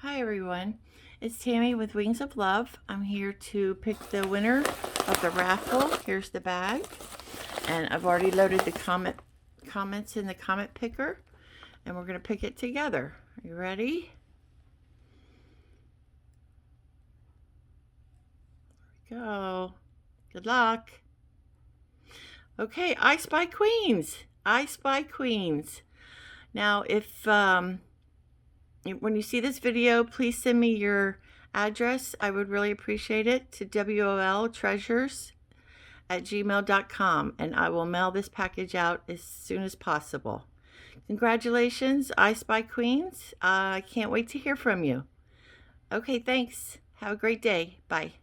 Hi everyone, it's Tammy with Wings of Love. I'm here to pick the winner of the raffle. Here's the bag, and I've already loaded the comments in the comment picker, and we're going to pick it together. Are you ready? Here we go. Good luck. Okay, I Spy Queens. I Spy Queens. Now, when you see this video, please send me your address. I would really appreciate it to woltreasures@gmail.com, and I will mail this package out as soon as possible. Congratulations, I Spy Queens. I can't wait to hear from you. Okay, thanks. Have a great day. Bye.